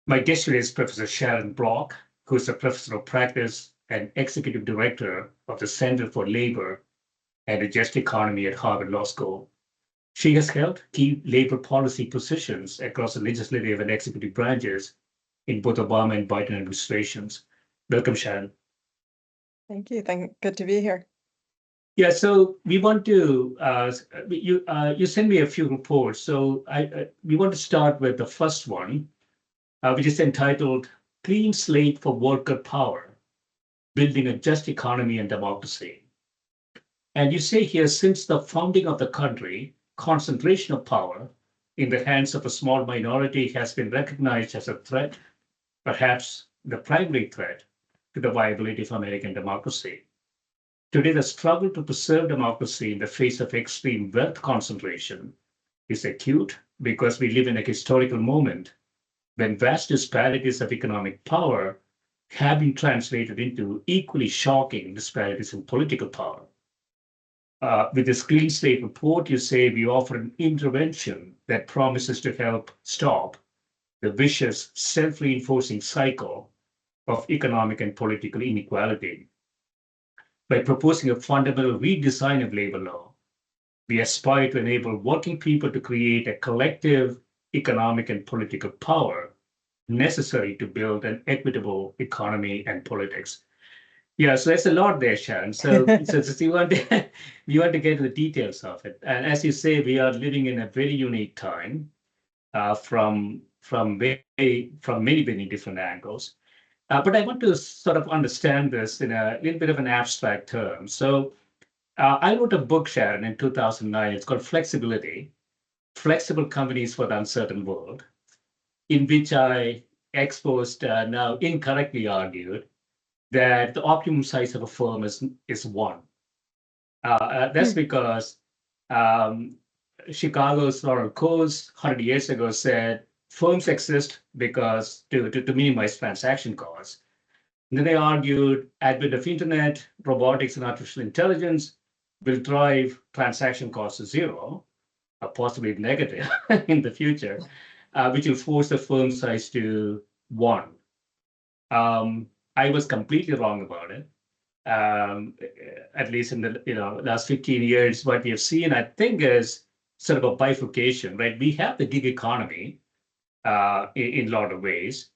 My guest today is Professor Sharon Block, who is a professor of practice and executive director of the Center for Labor and a Just Economy at Harvard Law School. She has held key labor policy positions across the legislative and executive branches in both Obama and Biden administrations. Welcome, Sharon. Thank you. Good to be here. Yeah, so we want to you sent me a few reports. So we want to start with the first one, which is entitled "Clean Slate for Worker Power: Building a Just Economy and Democracy." And you say here, since the founding of the country, concentration of power in the hands of a small minority has been recognized as a threat, perhaps the primary threat to the viability of American democracy. Today, the struggle to preserve democracy in the face of extreme wealth concentration is acute because we live in a historical moment when vast disparities of economic power have been translated into equally shocking disparities in political power. With this Clean Slate report, you say we offer an intervention that promises to help stop the vicious, self-reinforcing cycle of economic and political inequality. By proposing a fundamental redesign of labor law, we aspire to enable working people to create a collective economic and political power necessary to build an equitable economy and politics. Yeah, so there's a lot there, Sharon. So you want to, you want to get to the details of it. And as you say, we are living in a very unique time from many different angles. But I want to sort of understand this in a little bit of an abstract term. So I wrote a book, Sharon, in 2009. It's called Flexibility, Flexible Companies for the Uncertain World, in which I exposed, now incorrectly argued, that the optimum size of a firm is one. That's because Chicago's Laurel Coase 100 years ago said firms exist because to minimize transaction costs. And then they argued advent of internet, robotics, and artificial intelligence will drive transaction costs to zero, or possibly negative in the future, which will force the firm size to one. I was completely wrong about it. At least in the last 15 years, what we have seen, I think, is sort of a bifurcation, right? We have the gig economy in a lot of ways,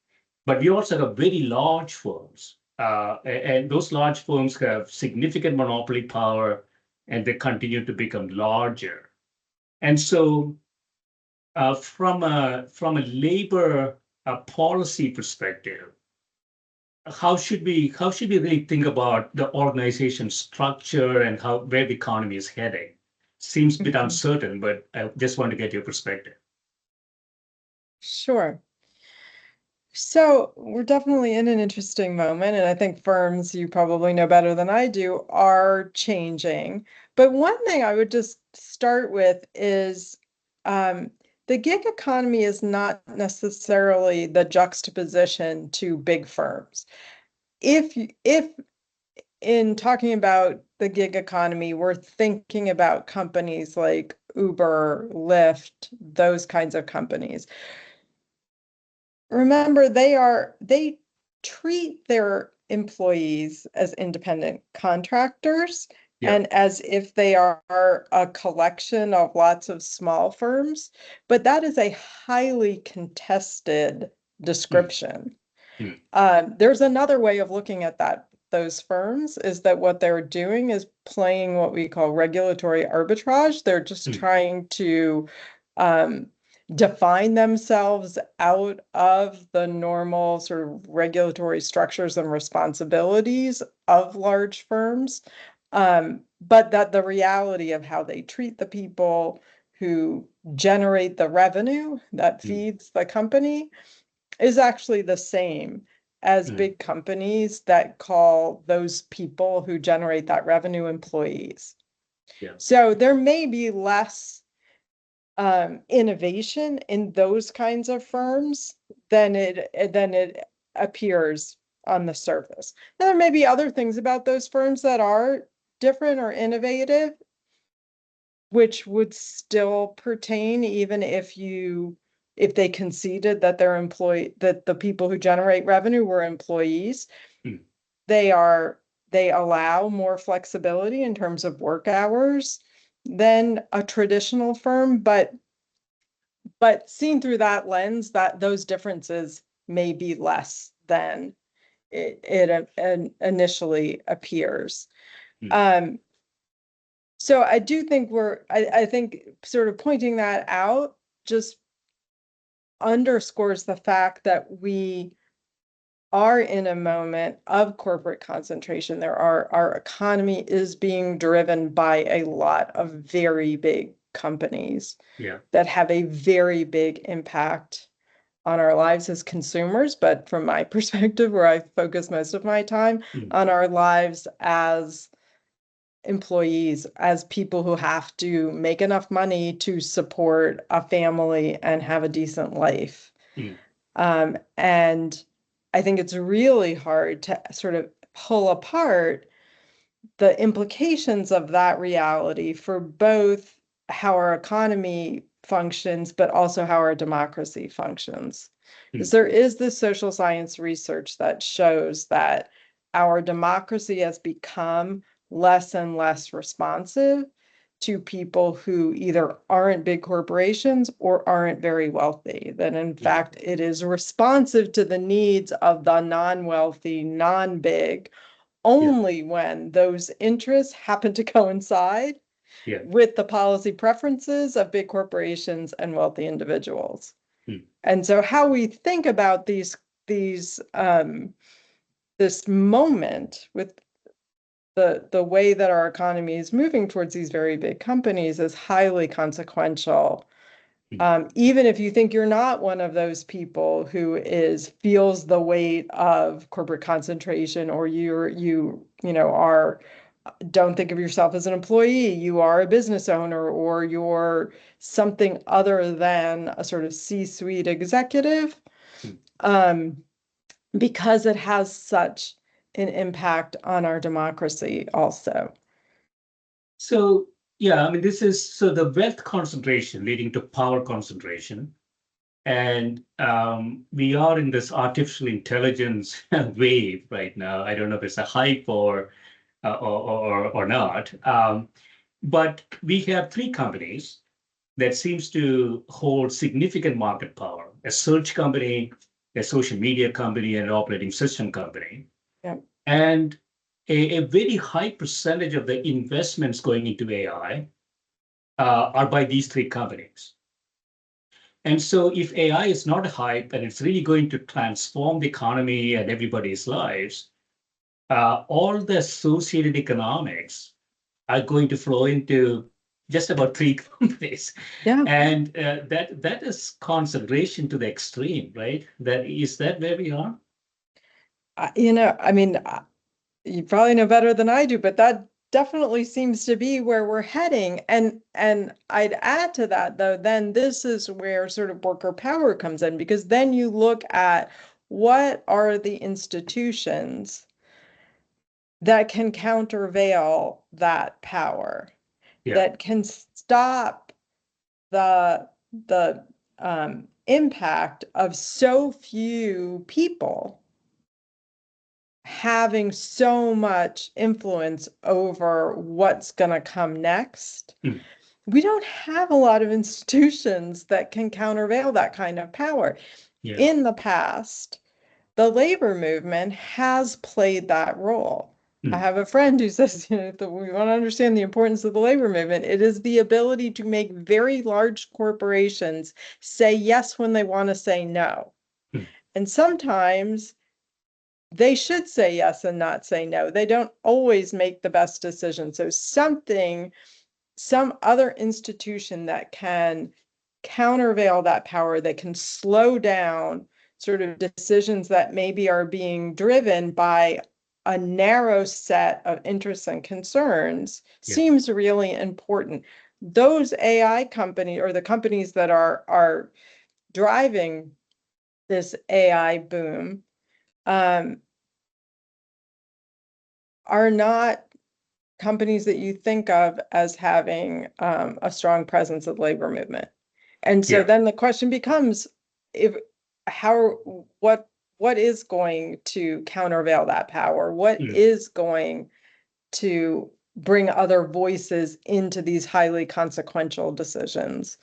but we also have very large firms. And those large firms have significant monopoly power, and they continue to become larger. And so from a labor policy perspective, how should we really think about the organization structure and where the economy is heading? Seems a bit uncertain, but I just want to get your perspective. Sure. So we're definitely in an interesting moment, and I think firms, you probably know better than I do, are changing. But one thing I would just start with is the gig economy is not necessarily the juxtaposition to big firms. If in talking about the gig economy, we're thinking about companies like Uber, Lyft, those kinds of companies. Remember, they treat their employees as independent contractors and as if they are a collection of lots of small firms, but that is a highly contested description. There's another way of looking at those firms is that what they're doing is playing what we call regulatory arbitrage. They're just trying to define themselves out of the normal sort of regulatory structures and responsibilities of large firms. But that the reality of how they treat the people who generate the revenue that feeds the company is actually the same as big companies that call those people who generate that revenue employees. So there may be less innovation in those kinds of firms than it appears on the surface. Now, there may be other things about those firms that are different or innovative, which would still pertain even if you if they conceded that that the people who generate revenue were employees, they allow more flexibility in terms of work hours than a traditional firm, but seen through that lens, that those differences may be less than it initially appears. So I do think I think sort of pointing that out just underscores the fact that we are in a moment of corporate concentration. Our economy is being driven by a lot of very big companies that have a very big impact on our lives as consumers, but from my perspective, where I focus most of my time, on our lives as employees, as people who have to make enough money to support a family and have a decent life. And I think it's really hard to sort of pull apart the implications of that reality for both how our economy functions, but also how our democracy functions. Because there is this social science research that shows that our democracy has become less and less responsive to people who either aren't big corporations or aren't very wealthy. That in fact, it is responsive to the needs of the non-wealthy, non-big, only when those interests happen to coincide with the policy preferences of big corporations and wealthy individuals. And so how we think about this moment with the way that our economy is moving towards these very big companies is highly consequential. Even if you think you're not one of those people who feels the weight of corporate concentration, or don't think of yourself as an employee, you are a business owner, or you're something other than a sort of C-suite executive, because it has such an impact on our democracy also. So, yeah, I mean, the wealth concentration leading to power concentration. And we are in this artificial intelligence wave right now. I don't know if it's a hype or not. But we have three companies that seems to hold significant market power: a search company, a social media company, and an operating system company. And a very high percentage of the investments going into AI are by these three companies. And so if AI is not a hype and it's really going to transform the economy and everybody's lives, all the associated economics are going to flow into just about three companies. And that is concentration to the extreme, right? Is that where we are? I mean, you probably know better than I do, but that definitely seems to be where we're heading. And I'd add to that, though, then this is where sort of worker power comes in, because then you look at what are the institutions that can countervail that power, that can stop the impact of so few people having so much influence over what's going to come next. We don't have a lot of institutions that can countervail that kind of power. In the past, the labor movement has played that role. I have a friend who says, we want to understand the importance of the labor movement. It is the ability to make very large corporations say yes when they want to say no. And sometimes they should say yes and not say no. They don't always make the best decision. So some other institution that can countervail that power, that can slow down sort of decisions that maybe are being driven by a narrow set of interests and concerns, seems really important. Those AI companies, or the companies that are driving this AI boom, are not companies that you think of as having a strong presence of labor movement. And so Yeah. then the question becomes, if how what is going to countervail that power? What Mm. is going to bring other voices into these highly consequential decisions?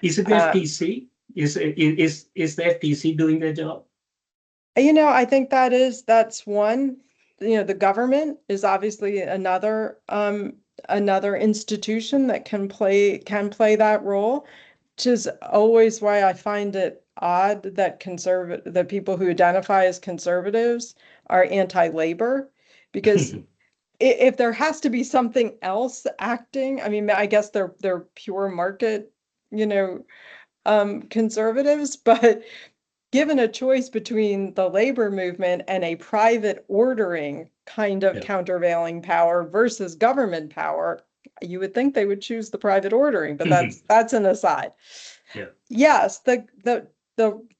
Is it the Um, FTC? Is the FTC doing their job? I think that's one. The government is obviously another institution that can play that role, which is always why I find it odd that that people who identify as conservatives are anti-labor, because if there has to be something else acting, I mean, I guess they're pure market, conservatives, but given a choice between the labor movement and a private ordering kind of Yeah. countervailing power versus government power, you would think they would choose the private ordering, but that's an aside. Yeah. Yes, the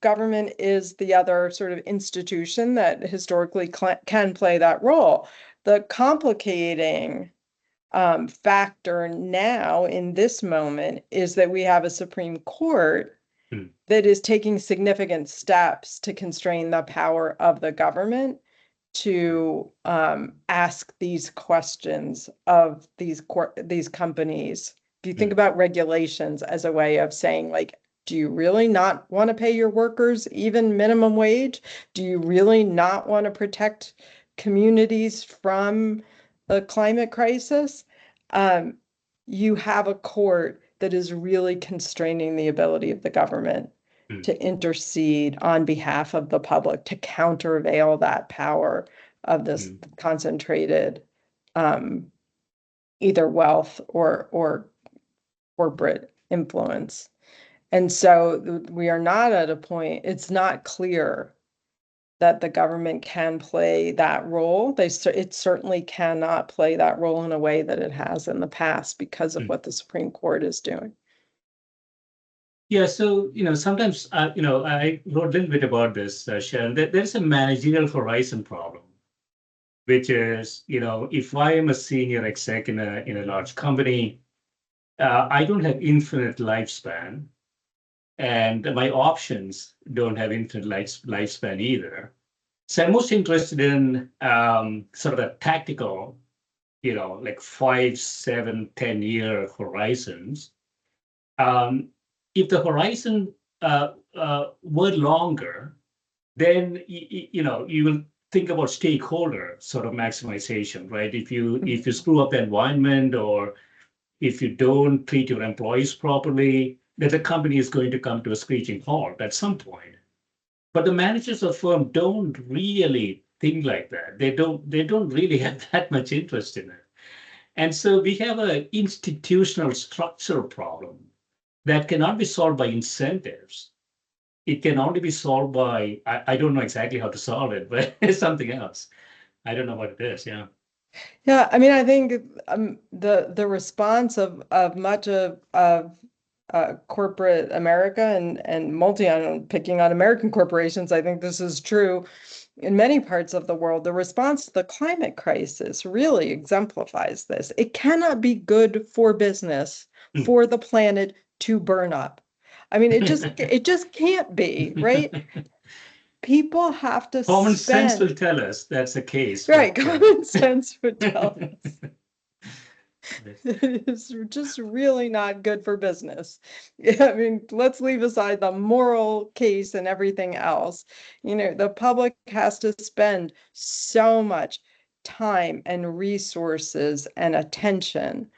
government is the other sort of institution that historically can play that role. The complicating factor now in this moment is that we have a Supreme Court Mm. that is taking significant steps to constrain the power of the government to ask these questions of these companies. If you think Mm. about regulations as a way of saying, like, do you really not want to pay your workers even minimum wage? Do you really not want to protect communities from a climate crisis? Um, you have a court that is really constraining the ability of the government Mm. to intercede on behalf of the public, to countervail that power of this Mm. concentrated um, either wealth or corporate influence. And so we are not at a point, it's not clear that the government can play that role. It certainly cannot play that role in a way that it has in the past because of Mm. what the Supreme Court is doing. Yeah, so sometimes I wrote a little bit about this, Sharon. There's a managerial horizon problem, which is if I am a senior exec in a large company, I don't have infinite lifespan, and my options don't have infinite lifespan either. So I'm most interested in sort of a tactical, like 5, 7, 10 year horizons. Um, if the horizon were longer, then you will think about stakeholder sort of maximization, right? If you screw up the environment, or if you don't treat your employees properly, then the company is going to come to a screeching halt at some point. But the managers of firm don't really think like that. They don't really have that much interest in it. And so we have an institutional structural problem that cannot be solved by incentives. It can only be solved by, I don't know exactly how to solve it, but it's something else. I don't know what it is. Yeah. Yeah, I mean, I think the response of much of corporate America and picking on American corporations, I think this is true in many parts of the world. The response to the climate crisis really exemplifies this. It cannot be good for business for the planet to burn up. I mean, it just can't be, right? People have to Common sense will spend, tell us that's the case, right? but Common sense would tell us it's just really not good for business. I mean, let's leave aside the moral case and everything else. The public has to spend so much time and resources and attention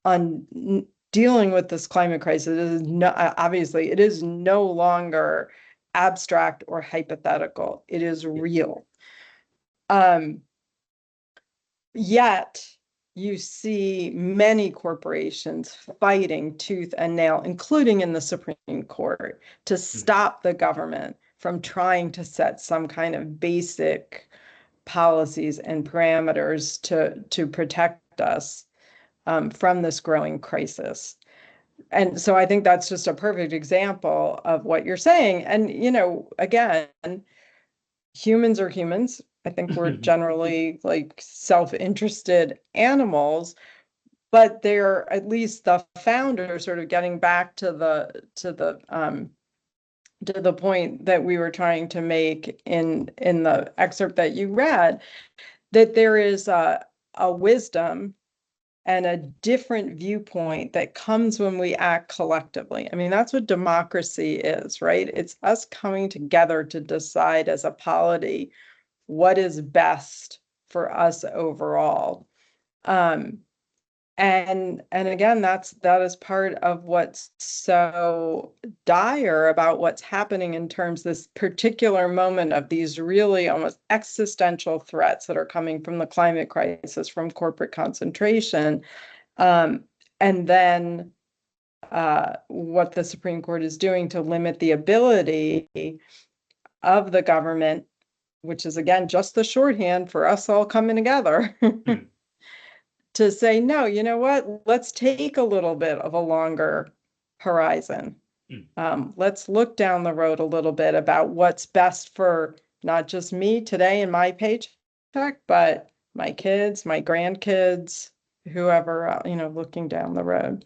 on dealing with this climate crisis. Obviously, it is no longer abstract or hypothetical. It is yeah. real. Um, Yet you see many corporations fighting tooth and nail, including in the Supreme Court, to stop the government from trying to set some kind of basic policies and parameters to protect us from this growing crisis. And so I think that's just a perfect example of what you're saying. And, again, humans are humans. I think we're generally like self-interested animals. but they're at least the founder sort of getting back to the point that we were trying to make in the excerpt that you read, that there is a wisdom and a different viewpoint that comes when we act collectively. I mean, that's what democracy is, right? It's us coming together to decide as a polity what is best for us overall. And again, that is part of what's so dire about what's happening in terms of this particular moment of these really almost existential threats that are coming from the climate crisis, from corporate concentration, and then what the Supreme Court is doing to limit the ability of the government, which is again just the shorthand for us all coming together. To say, no, you know what, let's take a little bit of a longer horizon. Let's look down the road a little bit about what's best for not just me today and my paycheck, but my kids, my grandkids, whoever, looking down the road.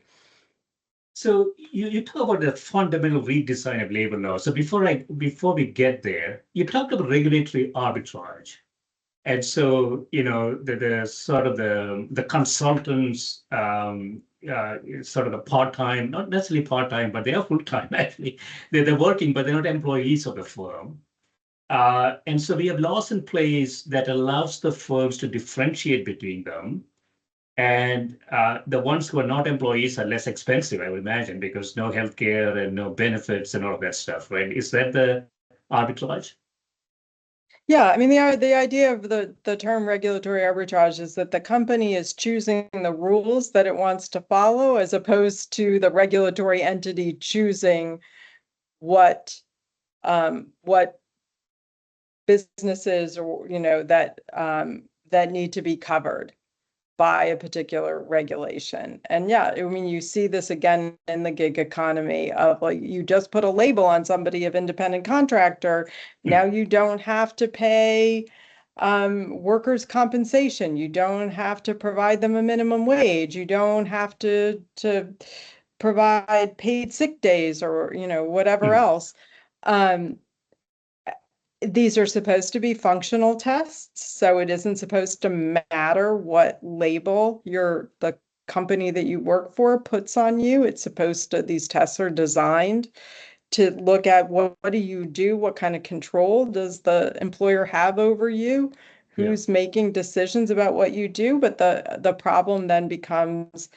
So you talk about the fundamental redesign of labor law. So before we get there, you talked about regulatory arbitrage. And so, the sort of the consultants, sort of the part-time, not necessarily part-time, but they are full-time actually. They're working, but they're not employees of the firm. And so we have laws in place that allows the firms to differentiate between them. And the ones who are not employees are less expensive, I would imagine, because no healthcare and no benefits and all of that stuff, right? Is that the arbitrage? Yeah, I mean, the idea of the term regulatory arbitrage is that the company is choosing the rules that it wants to follow, as opposed to the regulatory entity choosing what businesses or that need to be covered by a particular regulation. And yeah, I mean, you see this again in the gig economy of like, you just put a label on somebody of independent contractor. Now you don't have to pay workers' compensation. You don't have to provide them a minimum wage. You don't have to provide paid sick days or, whatever else. These are supposed to be functional tests, so it isn't supposed to matter what label the company that you work for puts on you. It's supposed to, these tests are designed to look at what do you do, what kind of control does the employer have over you, who's making decisions about what you do. But the problem then becomes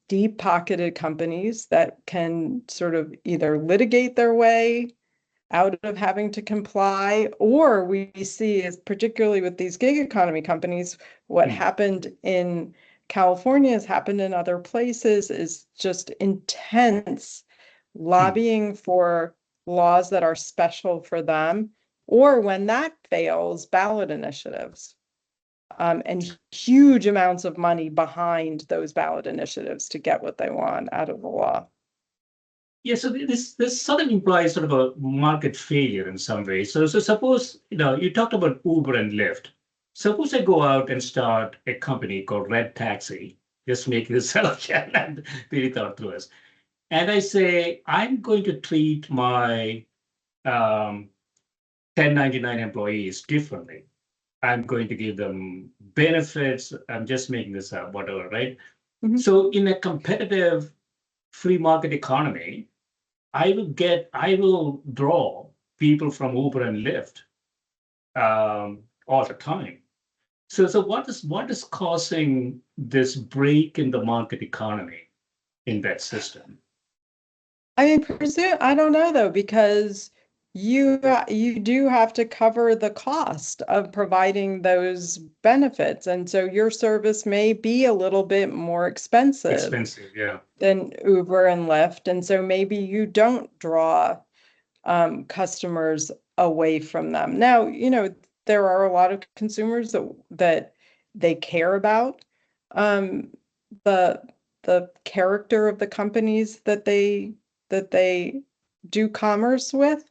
deep-pocketed companies that can sort of either litigate their way out of having to comply, or we see, as particularly with these gig economy companies, what happened in California has happened in other places, is just intense lobbying for laws that are special for them, or when that fails, ballot initiatives, and huge amounts of money behind those ballot initiatives to get what they want out of the law. Yeah, so this sort of implies sort of a market failure in some ways. So suppose, you talked about Uber and Lyft. Suppose I go out and start a company called Red Taxi, just making this out and really thought through us. And I say, I'm going to treat my 1099 employees differently. I'm going to give them benefits. I'm just making this up, whatever, right? So in a competitive free market economy, I will draw people from Uber and Lyft all the time. So what is causing this break in the market economy in that system? I mean, I don't know though, because you do have to cover the cost of providing those benefits, and so your service may be a little bit more expensive Yeah. than Uber and Lyft, and so maybe you don't draw customers away from them. Now, there are a lot of consumers that they care about the character of the companies that they do commerce with,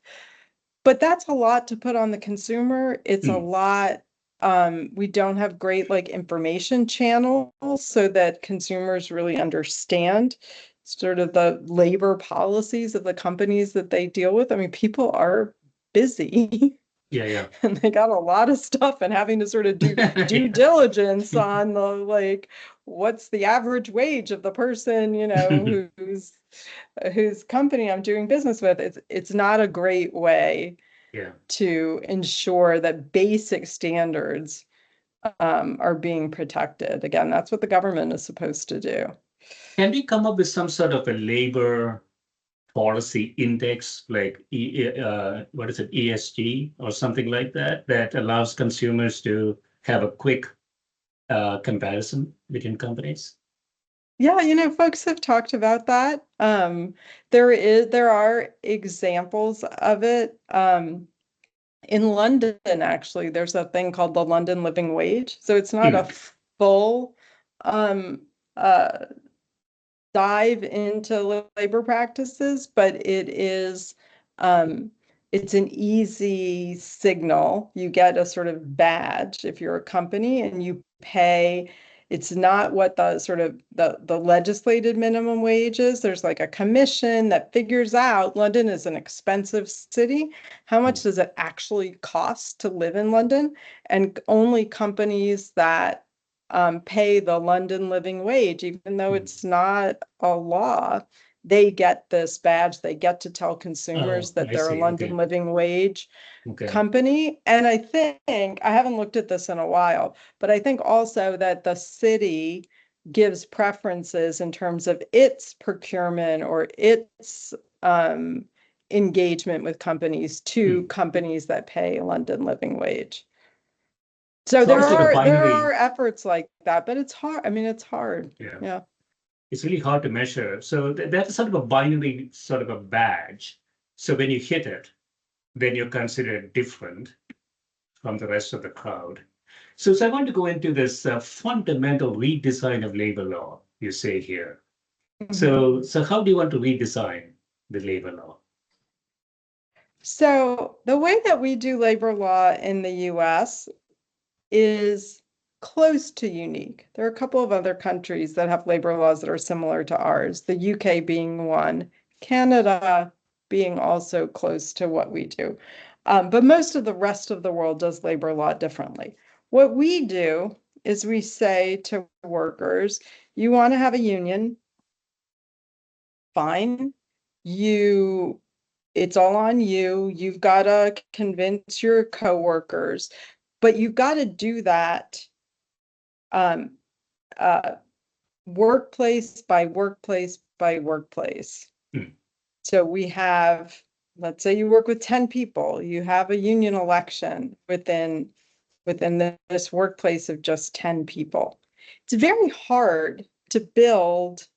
but that's a lot to put on the consumer. It's a lot We don't have great like information channels so that consumers really understand sort of the labor policies of the companies that they deal with. I mean, people are busy. Yeah. And they got a lot of stuff and having to sort of do due Yeah. diligence on the like what's the average wage of the person, whose company I'm doing business with. It's not a great way Yeah. to ensure that basic standards are being protected. Again, that's what the government is supposed to do. Can we come up with some sort of a labor policy index, like what is it, ESG or something like that, that allows consumers to have a quick comparison between companies? Yeah, folks have talked about that. There are examples of it. In London, actually, there's a thing called the London Living Wage. So it's not a Hmm. full um, uh, dive into labor practices, but um, it's an easy signal. You get a sort of badge if you're a company and you pay. It's not what the sort of the legislated minimum wage is. There's like a commission that figures out London is an expensive city. How much does it actually cost to live in London? And only companies that pay the London living wage, even though Hmm. it's not a law. They get this badge. They get to tell consumers Oh, that I they're a see. London Okay. living wage Okay. company. And I think, I haven't looked at this in a while, but I think also that the city gives preferences in terms of its procurement or its engagement with companies to Hmm. companies that pay a London living wage. So So there it's like a are binary. efforts like that, but it's hard. I mean, it's hard. Yeah. Yeah. It's really hard to measure. So that's sort of a binary sort of a badge. So when you hit it, then you're considered different from the rest of the crowd. So I want to go into this fundamental redesign of labor law, you say here. Mhm. So how do you want to redesign the labor law? So the way that we do labor law in the US is close to unique. There are a couple of other countries that have labor laws that are similar to ours, the UK being one, Canada being also close to what we do. But most of the rest of the world does labor law differently. What we do is we say to workers, you want to have a union, fine. You, it's all on you. You've got to convince your coworkers, but you've got to do that um, uh, workplace by workplace by workplace. Hmm. So we have, let's say you work with 10 people, you have a union election within this workplace of just 10 people. It's very hard to build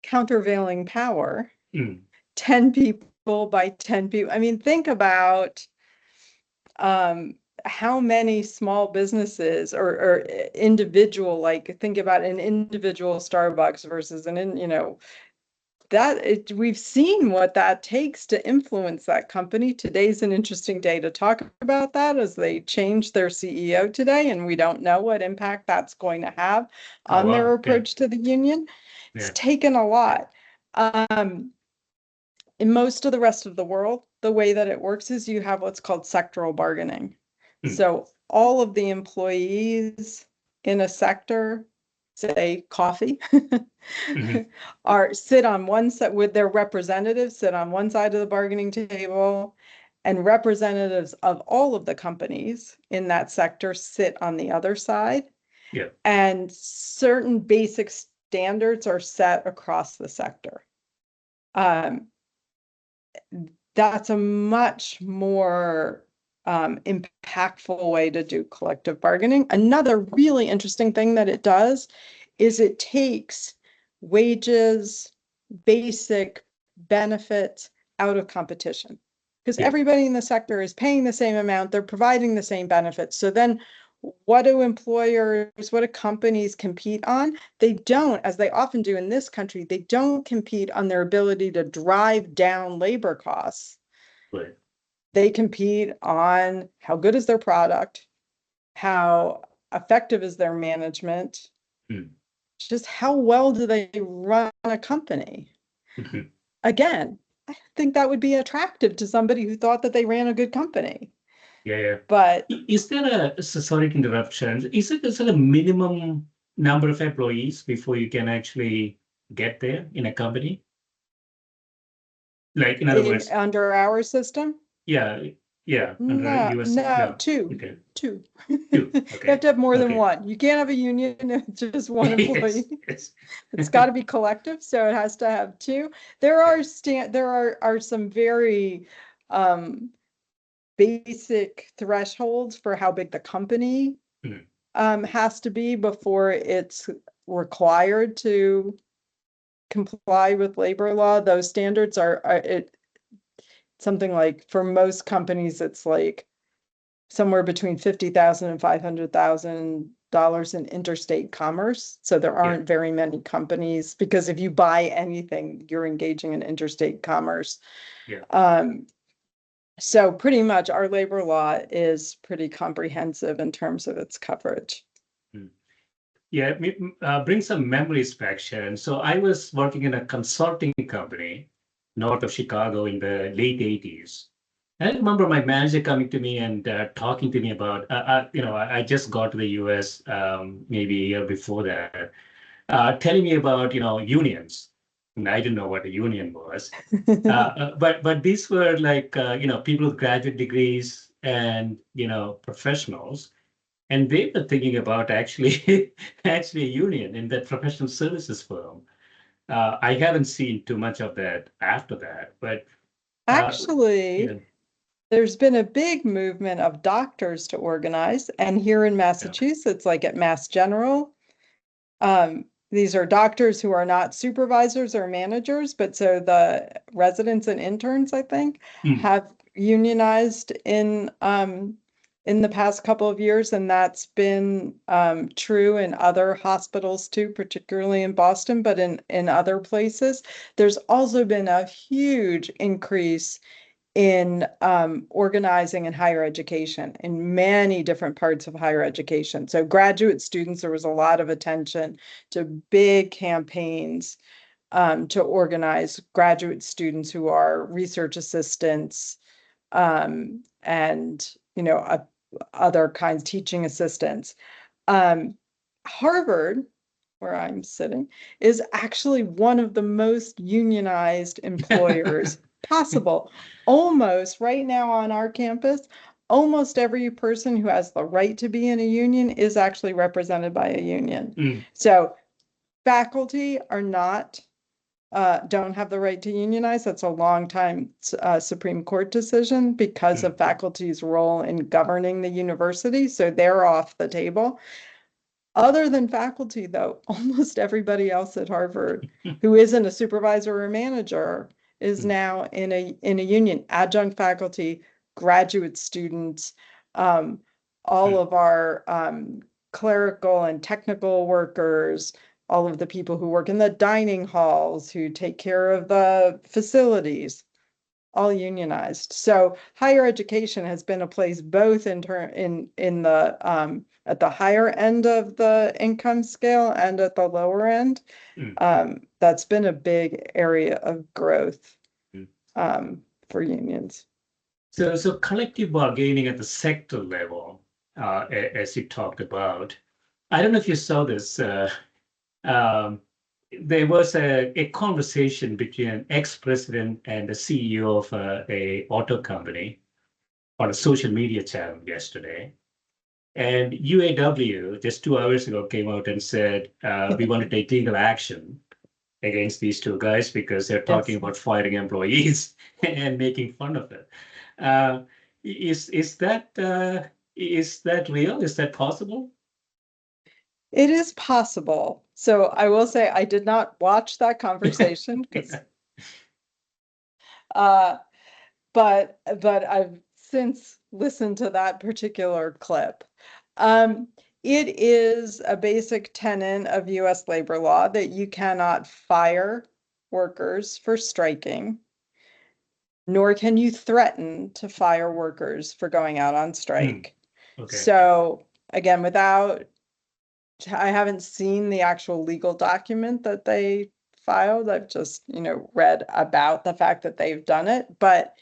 countervailing power, Hmm. 10 people by 10 people. I mean, think about um, how many small businesses or individual, like think about an individual Starbucks versus we've seen what that takes to influence that company. Today's an interesting day to talk about that as they change their CEO today, and we don't know what impact that's going to have Oh, on their wow. Okay. approach to the union. It's Yeah. taken a lot. In most of the rest of the world, the way that it works is you have what's called sectoral bargaining. Hmm. So all of the employees in a sector, say coffee, Hmm. are sit on one side with their representatives, sit on one side of the bargaining table, and representatives of all of the companies in that sector sit on the other side. Yeah. And certain basic standards are set across the sector. Um, that's a much more impactful way to do collective bargaining. Another really interesting thing that it does is it takes wages, basic benefits out of competition because Yeah. everybody in the sector is paying the same amount, they're providing the same benefits. So then what do employers, what do companies compete on? They don't, as they often do in this country, they don't compete on their ability to drive down labor costs. Right. They compete on how good is their product, how effective is their management, Mm. just how well do they run a company? Mhm. Again, I think that would be attractive to somebody who thought that they ran a good company. Yeah, yeah. But Is there sorry to interrupt, Sharon, is it a minimum number of employees before you can actually get there in a company? Like, in other words, under our system, yeah, yeah, under no, US, no, no, two, okay, two. two, You have okay, to have more than okay. one. You can't have a union if it's just one Yes, employee. yes. It's got to be collective, so it has to have two. There Yeah, are some very um, basic thresholds for how big the company mm, has to be before it's required to comply with labor law. Those standards are it something like, for most companies, it's like somewhere between 50,000 and $500,000 in interstate commerce. So there yeah, aren't very many companies, because if you buy anything, you're engaging in interstate commerce. yeah. So pretty much our labor law is pretty comprehensive in terms of its coverage. Mm. Yeah, bring some memories back, Sharon. So I was working in a consulting company north of Chicago in the late 80s. I remember my manager coming to me and talking to me about, I just got to the US maybe a year before that, telling me about, unions. And I didn't know what a union was. But these were like, people with graduate degrees and, professionals. And they were thinking about actually actually a union in that professional services firm. I haven't seen too much of that after that, but uh, Actually, yeah, there's been a big movement of doctors to organize, and here in yeah. Massachusetts, like at Mass General, these are doctors who are not supervisors or managers, but so the residents and interns, I think, Mm, have unionized in the past couple of years, and that's been true in other hospitals too, particularly in Boston, but in other places. There's also been a huge increase in organizing in higher education, in many different parts of higher education. So graduate students, there was a lot of attention to big campaigns to organize graduate students who are research assistants and other kinds, teaching assistants. Um, Harvard, where I'm sitting, is actually one of the most unionized employers possible. Almost right now on our campus, almost every person who has the right to be in a union is actually represented by a union. mm, So faculty are not don't have the right to unionize. That's a long time Supreme Court decision because mm, of faculty's role in governing the university. So they're off the table. Other than faculty, though, almost everybody else at Harvard who isn't a supervisor or manager is mm, now in a union. Adjunct faculty, graduate students, um, all mm, of our clerical and technical workers, all of the people who work in the dining halls, who take care of the facilities, all unionized. So higher education has been a place both in the at the higher end of the income scale and at the lower end. mm, That's been a big area of growth mm. for unions. So collective bargaining at the sector level, as you talked about. I don't know if you saw this. Um, there was a conversation between an ex-president and the CEO of a auto company on a social media channel yesterday. And UAW just 2 hours ago came out and said, we want to take legal action against these two guys because they're talking Yes. about firing employees and making fun of it. Uh, is that real? Is that possible? It is possible. So I will say I did not watch that conversation because uh but I've since listened to that particular clip. Um, it is a basic tenet of US labor law that you cannot fire workers for striking, nor can you threaten to fire workers for going out on Hmm, strike. okay. So again, I haven't seen the actual legal document that they filed. I've just, read about the fact that they've done it. But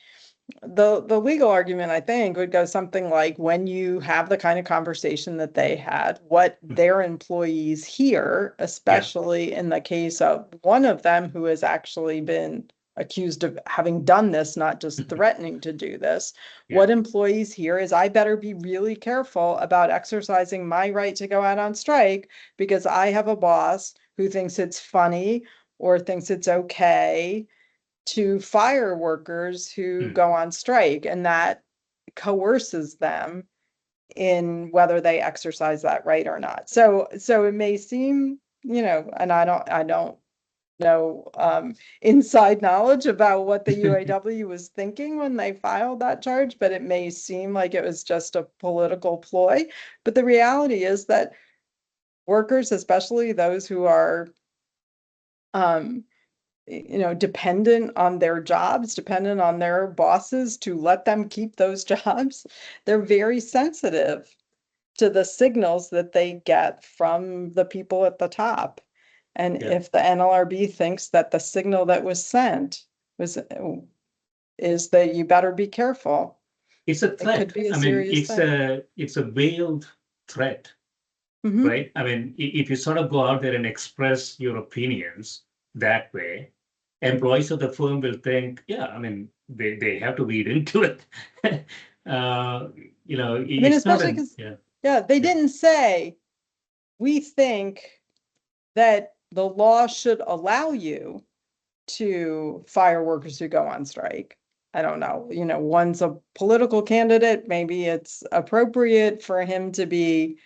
the legal argument, I think, would go something like, when you have the kind of conversation that they had, what their employees hear, especially in the case of one of them who has actually been accused of having done this, not just threatening to do this. What employees hear is, I better be really careful about exercising my right to go out on strike because I have a boss who thinks it's funny or thinks it's okay to fire workers who go on strike, and that coerces them in whether they exercise that right or not. So it may seem, and I don't know inside knowledge about what the UAW was thinking when they filed that charge, but it may seem like it was just a political ploy. But the reality is that workers, especially those who are dependent on their jobs, dependent on their bosses to let them keep those jobs, they're very sensitive to the signals that they get from the people at the top. And if the NLRB thinks that the signal that was sent is that you better be careful, It's a it could threat. be a I mean, serious thing. it's a veiled threat, Mhm. right? I mean, if you sort of go out there and express your opinions that way, employees of the firm will think, yeah, I mean, they have to read into it. I mean, It's not especially an, because, they yeah, didn't say, we think that the law should allow you to fire workers who go on strike. I don't know, one's a political candidate, maybe it's appropriate for him to be,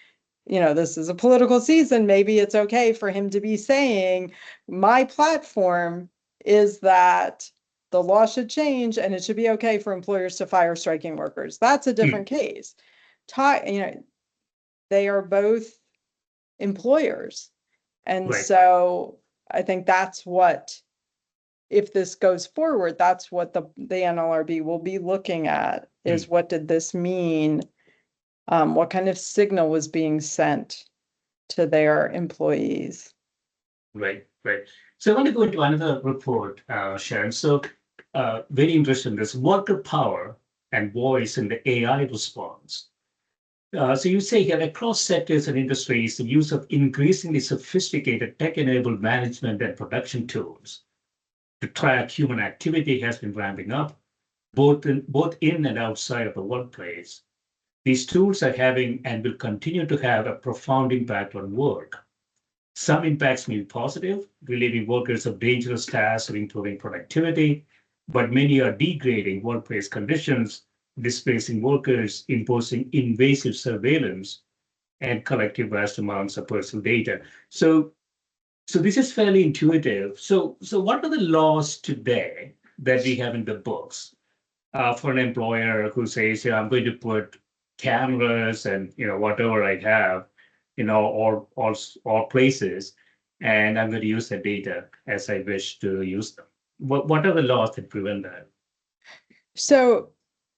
this is a political season, maybe it's okay for him to be saying, my platform is that the law should change and it should be okay for employers to fire striking workers. That's a different case. They are both employers. And right. so I think that's what, if this goes forward, that's what the NLRB will be looking at, is what did this mean? What kind of signal was being sent to their employees? Right, right. So I want to go into another report, Sharon. So very interesting, this worker power and voice in the AI response. So you say here across sectors and industries, the use of increasingly sophisticated tech-enabled management and production tools to track human activity has been ramping up, both in and outside of the workplace. These tools are having and will continue to have a profound impact on work. Some impacts may be positive, relieving workers of dangerous tasks or improving productivity, but many are degrading workplace conditions, displacing workers, imposing invasive surveillance, and collecting vast amounts of personal data. So this is fairly intuitive. So what are the laws today that we have in the books for an employer who says, I'm going to put cameras and whatever I have, all places, and I'm going to use the data as I wish to use them. What are the laws that prevent that? So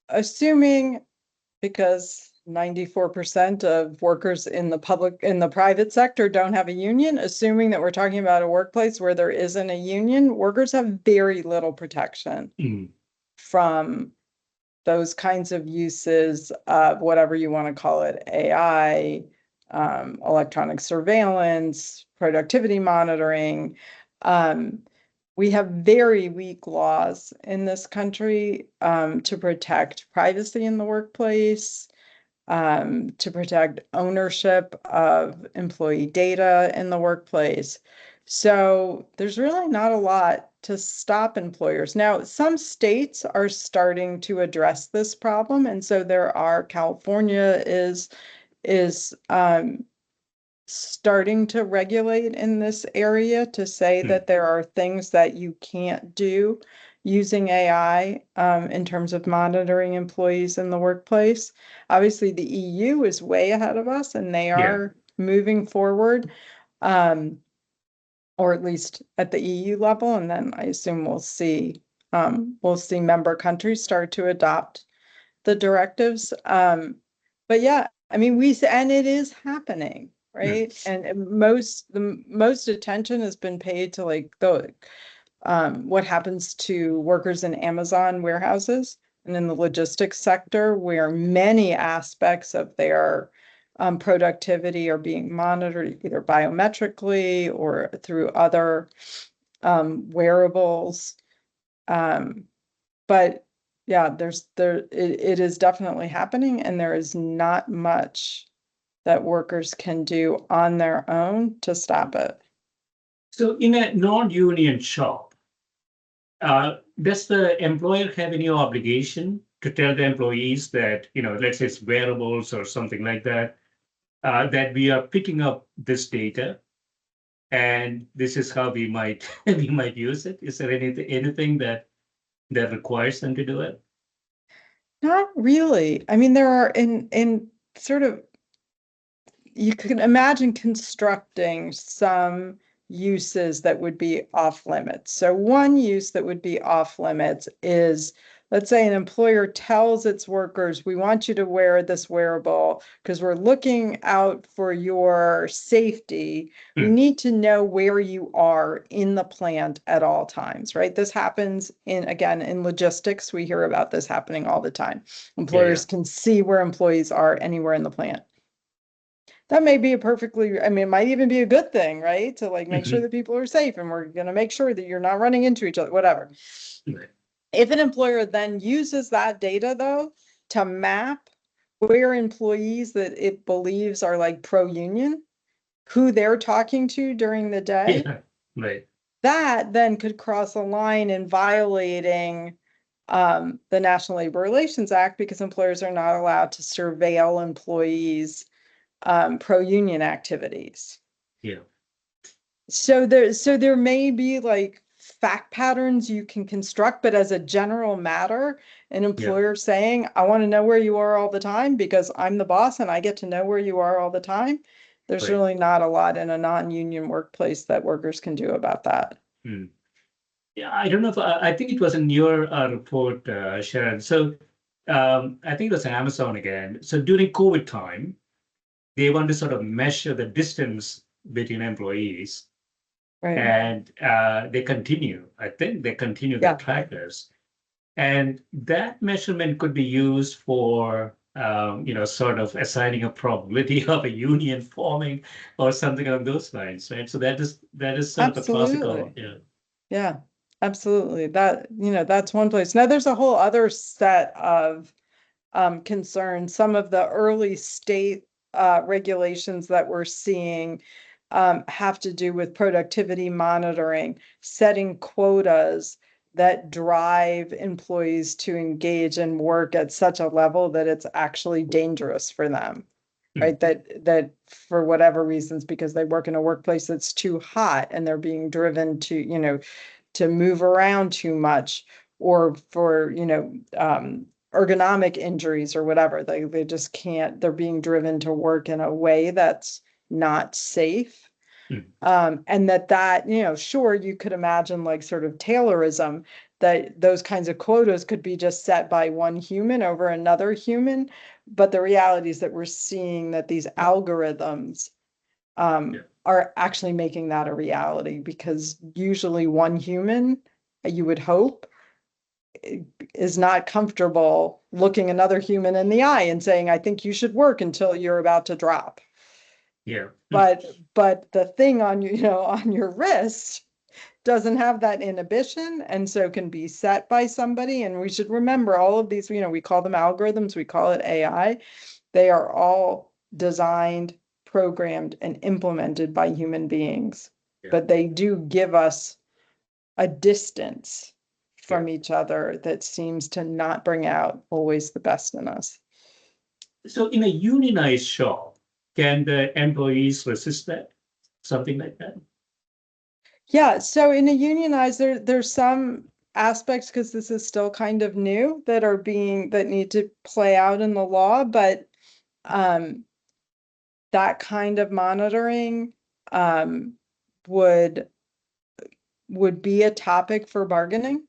assuming, because 94% of workers in the private sector don't have a union, assuming that we're talking about a workplace where there isn't a union, workers have very little protection from those kinds of uses of whatever you want to call it, AI, electronic surveillance, productivity monitoring. We have very weak laws in this country to protect privacy in the workplace, to protect ownership of employee data in the workplace. So there's really not a lot to stop employers. Now, some states are starting to address this problem. And so California is starting to regulate in this area to say that there are things that you can't do using AI in terms of monitoring employees in the workplace. Obviously, the EU is way ahead of us and they Yeah, are moving forward, or at least at the EU level. And then I assume we'll see member countries start to adopt the directives. But yeah, I mean, and it is happening, right? And the most attention has been paid to like what happens to workers in Amazon warehouses and in the logistics sector, where many aspects of their productivity are being monitored either biometrically or through other wearables. But yeah, it is definitely happening, and there is not much that workers can do on their own to stop it. So in a non-union shop, does the employer have any obligation to tell the employees that, let's say it's wearables or something like that, that we are picking up this data and this is how we might we might use it? Is there anything that requires them to do it? Not really. I mean, there are in sort of, you can imagine constructing some uses that would be off limits. So one use that would be off limits is, let's say an employer tells its workers, we want you to wear this wearable because we're looking out for your safety. We need to know where you are in the plant at all times, right? This happens again, in logistics. We hear about this happening all the time. Employers can see where employees are anywhere in the plant. That may be I mean, it might even be a good thing, right? To like make sure that people are safe, and we're going to make sure that you're not running into each other, whatever. Right. If an employer then uses that data though to map where employees that it believes are like pro-union, who they're talking to during the day, Yeah, right. that then could cross a line in violating the National Labor Relations Act, because employers are not allowed to surveil employees' pro-union activities. Yeah. So there may be like fact patterns you can construct, but as a general matter, an employer saying, I want to know where you are all the time because I'm the boss and I get to know where you are all the time. There's Right. really not a lot in a non-union workplace that workers can do about that. Yeah, I don't know if I think it was in your report, Sharon. So I think it was Amazon again. So during COVID time, they want to sort of measure the distance between employees, Right. and they continue. I think they continue the trackers, and that measurement could be used for sort of assigning a probability of a union forming or something along those lines, right? So that is sort of a classical, Absolutely. Yeah, absolutely. That's one place. Now there's a whole other set of concerns. Some of the early state regulations that we're seeing have to do with productivity monitoring, setting quotas that drive employees to engage in work at such a level that it's actually dangerous for them, right? That for whatever reasons, because they work in a workplace that's too hot and they're being driven to move around too much, or for ergonomic injuries or whatever. They just can't, they're being driven to work in a way that's not safe. And that, sure, you could imagine like sort of Taylorism, that those kinds of quotas could be just set by one human over another human. But the reality is that we're seeing that these algorithms are actually making that a reality, because usually one human, you would hope, is not comfortable looking another human in the eye and saying, I think you should work until you're about to drop. Yeah. But the thing on on your wrist doesn't have that inhibition, and so can be set by somebody. And we should remember all of these, we call them algorithms, we call it AI. They are all designed, programmed, and implemented by human beings. But they do give us a distance from each other that seems to not bring out always the best in us. So in a unionized shop, can the employees resist that? Something like that? Yeah, so in a unionized, there's some aspects, because this is still kind of new, that need to play out in the law, but that kind of monitoring would be a topic for bargaining.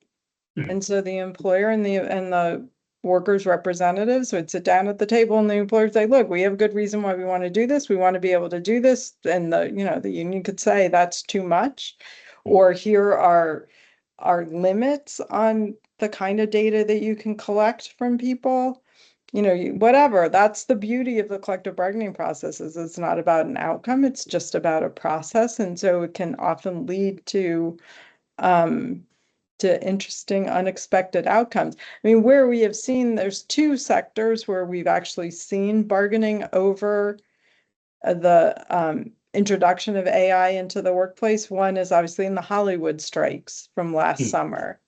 And so the employer and the workers' representatives would sit down at the table and the employer would say, look, we have a good reason why we want to do this. We want to be able to do this. And the union could say that's too much, or here are limits on the kind of data that you can collect from people. Whatever. That's the beauty of the collective bargaining process, is it's not about an outcome, it's just about a process. And so it can often lead to interesting, unexpected outcomes. I mean, where we have seen, there's two sectors where we've actually seen bargaining over the introduction of AI into the workplace. One is obviously in the Hollywood strikes from last summer,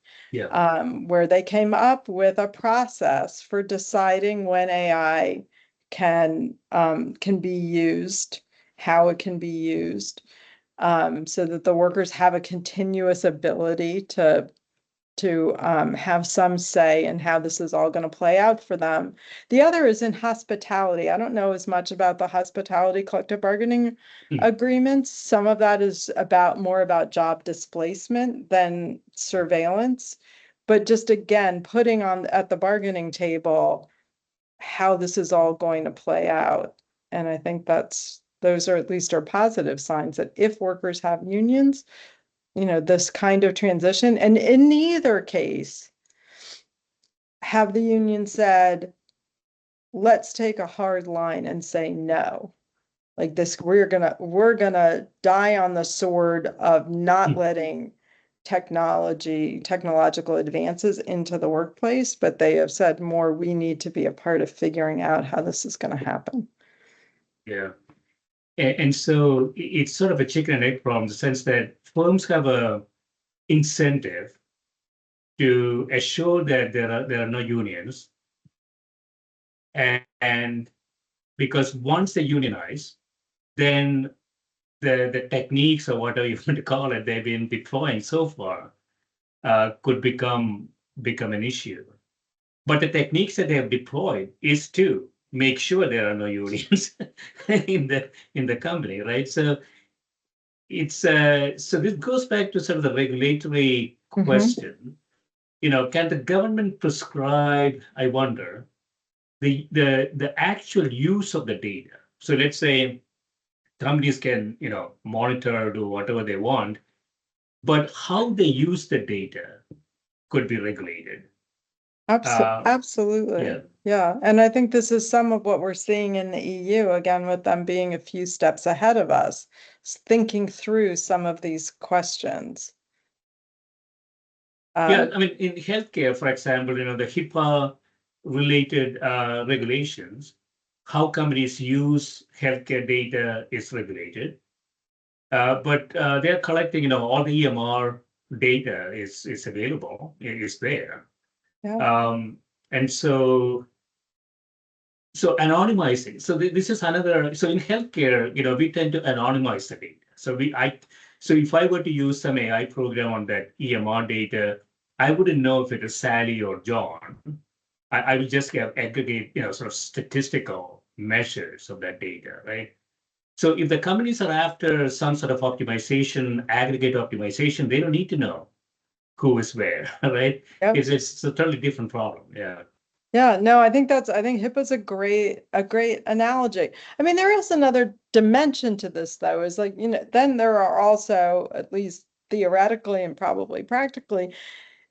where they came up with a process for deciding when AI can be used, how it can be used, so that the workers have a continuous ability to have some say in how this is all going to play out for them. The other is in hospitality. I don't know as much about the hospitality collective bargaining agreements. Some of that is more about job displacement than surveillance. But just again, putting at the bargaining table how this is all going to play out. And I think those are at least are positive signs that if workers have unions, this kind of transition. And in neither case have the union said, let's take a hard line and say no. Like this, we're gonna die on the sword of not letting technological advances into the workplace, but they have said more, we need to be a part of figuring out how this is going to happen. Yeah. And so it's sort of a chicken and egg problem in the sense that firms have a incentive to assure that there are no unions. And because once they unionize, then the techniques or whatever you want to call it, they've been deploying so far could become an issue. But the techniques that they have deployed is to make sure there are no unions in the company, right? So it's so this goes back to sort of the regulatory question. Can the government prescribe, I wonder, the actual use of the data? So let's say companies can, monitor, do whatever they want, but how they use the data could be regulated. Absolutely. Yeah. And I think this is some of what we're seeing in the EU, again, with them being a few steps ahead of us, thinking through some of these questions. I mean, in healthcare, for example, the HIPAA related regulations, how companies use healthcare data is regulated. But they're collecting, all the EMR data is available, is there. And so anonymizing. So this is another. So in healthcare, we tend to anonymize the data. So if I were to use some AI program on that EMR data, I wouldn't know if it is Sally or John. I will just aggregate, sort of statistical measures of that data, right? So if the companies are after some sort of optimization, aggregate optimization, they don't need to know who is where, right? It's a totally different problem. Yeah. Yeah, no, I think HIPAA's a great analogy. I mean, there is another dimension to this, though, is like, then there are also, at least theoretically and probably practically,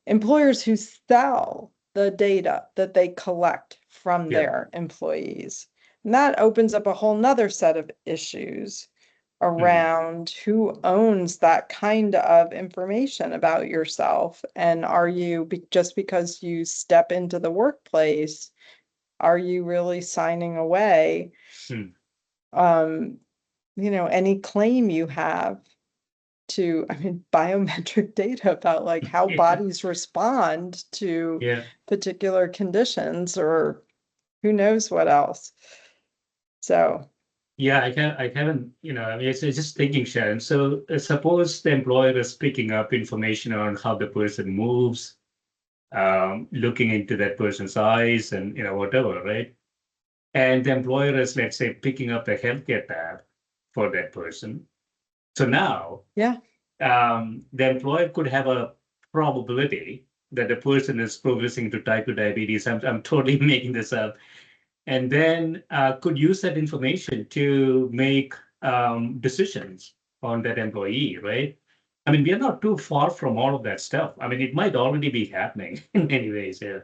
employers who sell the data that they collect from their employees. And that opens up a whole nother set of issues around who owns that kind of information about yourself. And are you, just because you step into the workplace, are you really signing away, any claim you have to, biometric data about like how bodies respond to particular conditions, or who knows what else. So yeah, I haven't, it's just thinking, Sharon. So suppose the employer is picking up information on how the person moves, looking into that person's eyes and, whatever, right? And the employer is, let's say, picking up a healthcare tab for that person. So now, the employer could have a probability that the person is progressing to type 2 diabetes. I'm totally making this up. And then could use that information to make decisions on that employee, right? I mean, we are not too far from all of that stuff. I mean, it might already be happening in many ways, yeah.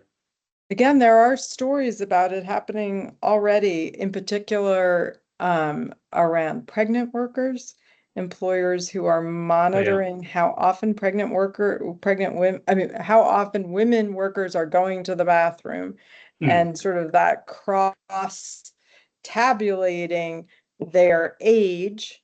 Again, there are stories about it happening already, in particular around pregnant workers, employers who are monitoring how often pregnant women, how often women workers are going to the bathroom, and sort of that cross tabulating their age